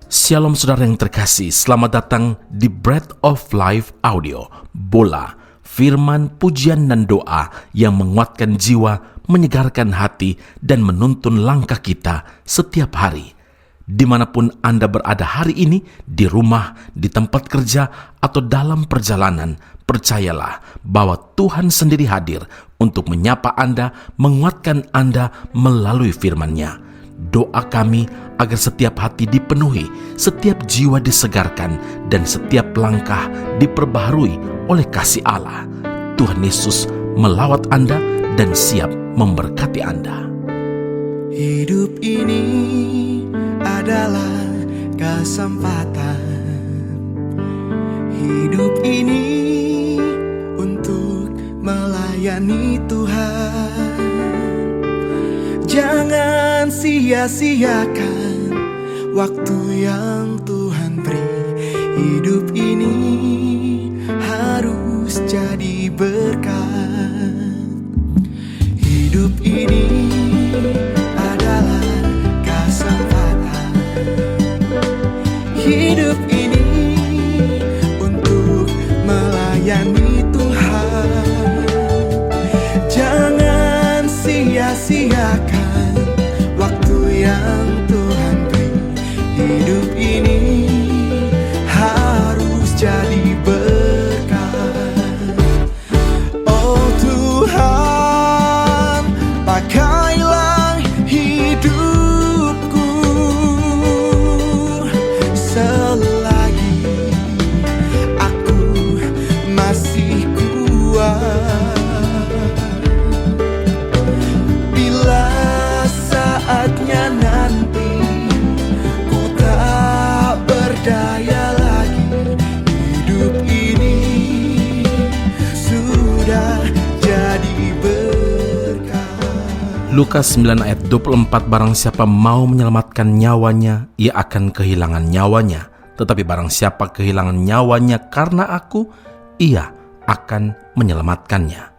Shalom saudara yang terkasih, selamat datang di Bread of Life Audio, Bola, firman, pujian dan doa yang menguatkan jiwa, menyegarkan hati, dan menuntun langkah kita setiap hari. Dimanapun Anda berada hari ini, di rumah, di tempat kerja, atau dalam perjalanan, percayalah bahwa Tuhan sendiri hadir untuk menyapa Anda, menguatkan Anda melalui firman-Nya. Doa kami agar setiap hati dipenuhi, setiap jiwa disegarkan, dan setiap langkah diperbaharui oleh kasih Allah. Tuhan Yesus melawat Anda dan siap memberkati Anda. Hidup ini adalah kesempatan. Hidup ini untuk melayani Tuhan. Jangan sia-siakan waktu yang Tuhan beri. Hidup ini harus jadi berkat. Hidup ini adalah kesempatan. Hidup ini untuk melayani Tuhan. Jangan sia-siakan yang Tuhan beri. Hidup ini harus jadi berkat. Oh Tuhan, pakailah hidupku selagi aku masih kuat. Saatnya nanti ku tak berdaya lagi. Hidup ini sudah jadi berkat. Lukas 9 ayat 24, barang siapa mau menyelamatkan nyawanya, ia akan kehilangan nyawanya. Tetapi barang siapa kehilangan nyawanya karena aku, ia akan menyelamatkannya.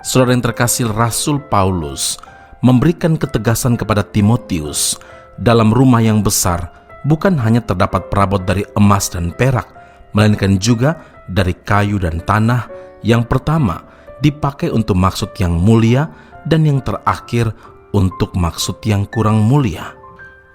Saudara yang terkasih, Rasul Paulus memberikan ketegasan kepada Timotius, dalam rumah yang besar bukan hanya terdapat perabot dari emas dan perak, melainkan juga dari kayu dan tanah. Yang pertama dipakai untuk maksud yang mulia, dan yang terakhir untuk maksud yang kurang mulia.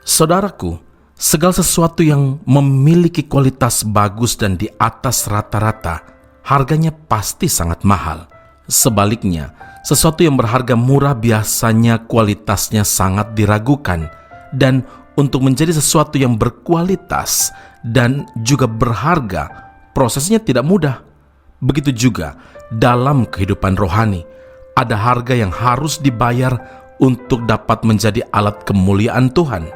Saudaraku, segala sesuatu yang memiliki kualitas bagus dan di atas rata-rata, harganya pasti sangat mahal. Sebaliknya, sesuatu yang berharga murah biasanya kualitasnya sangat diragukan, dan untuk menjadi sesuatu yang berkualitas dan juga berharga, prosesnya tidak mudah. Begitu juga dalam kehidupan rohani, ada harga yang harus dibayar untuk dapat menjadi alat kemuliaan Tuhan.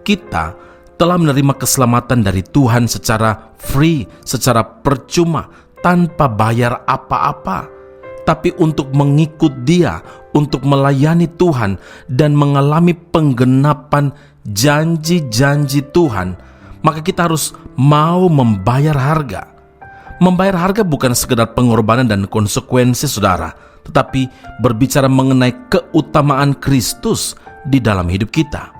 Kita telah menerima keselamatan dari Tuhan secara free, secara percuma, tanpa bayar apa-apa. Tapi untuk mengikut Dia, untuk melayani Tuhan dan mengalami penggenapan janji-janji Tuhan, maka kita harus mau membayar harga. Membayar harga bukan sekedar pengorbanan dan konsekuensi, saudara, tetapi berbicara mengenai keutamaan Kristus di dalam hidup kita.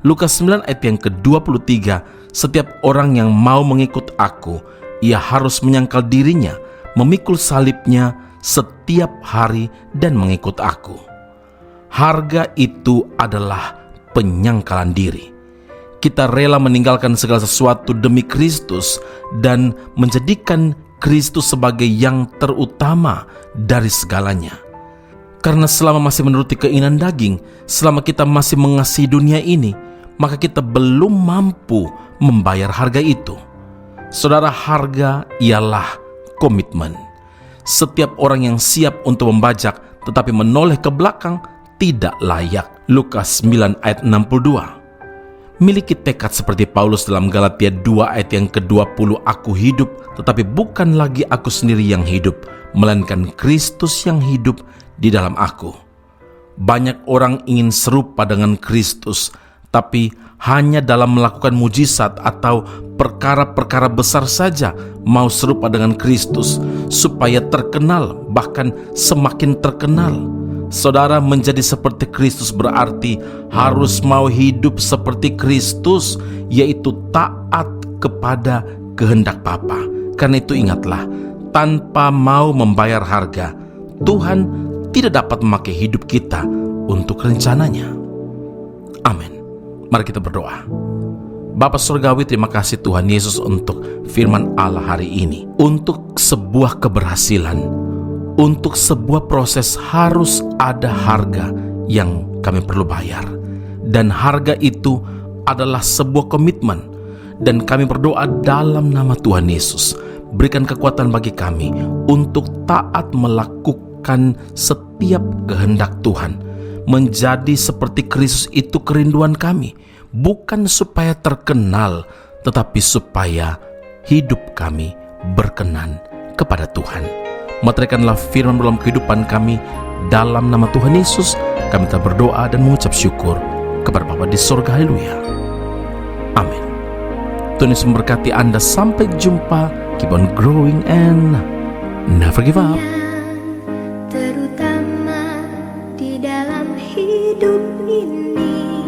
Lukas 9 ayat yang ke-23, setiap orang yang mau mengikut aku, ia harus menyangkal dirinya, memikul salibnya setiap hari dan mengikut aku. Harga itu adalah penyangkalan diri. Kita rela meninggalkan segala sesuatu demi Kristus dan menjadikan Kristus sebagai yang terutama dari segalanya. Karena selama masih menuruti keinginan daging, selama kita masih mengasihi dunia ini, maka kita belum mampu membayar harga itu. Saudara, harga ialah komitmen. Setiap orang yang siap untuk membajak tetapi menoleh ke belakang tidak layak. Lukas 9 ayat 62. Miliki tekad seperti Paulus dalam Galatia 2 ayat yang ke-20, aku hidup, tetapi bukan lagi aku sendiri yang hidup, melainkan Kristus yang hidup di dalam aku. Banyak orang ingin serupa dengan Kristus, tapi hanya dalam melakukan mujizat atau perkara-perkara besar saja mau serupa dengan Kristus supaya terkenal, bahkan semakin terkenal. Saudara, menjadi seperti Kristus berarti harus mau hidup seperti Kristus, yaitu taat kepada kehendak Bapa. Karena itu ingatlah, tanpa mau membayar harga, Tuhan tidak dapat memakai hidup kita untuk rencananya. Amin. Mari kita berdoa. Bapa Surgawi, terima kasih Tuhan Yesus untuk firman Allah hari ini. Untuk sebuah keberhasilan, untuk sebuah proses harus ada harga yang kami perlu bayar. Dan harga itu adalah sebuah komitmen. Dan kami berdoa dalam nama Tuhan Yesus, berikan kekuatan bagi kami untuk taat melakukan setiap kehendak Tuhan. Menjadi seperti Kristus itu kerinduan kami. Bukan supaya terkenal, tetapi supaya hidup kami berkenan kepada Tuhan. Meteraikanlah firman dalam kehidupan kami. Dalam nama Tuhan Yesus kami telah berdoa dan mengucap syukur kepada Bapa di surga. Haleluya. Amin. Tuhan Yesus memberkati Anda. Sampai jumpa. Keep on growing and never give up. Terutama di dalam hidup ini,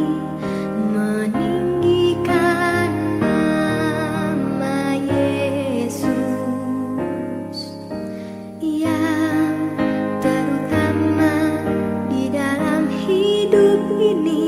meninggikan nama Yesus. Yang terutama di dalam hidup ini,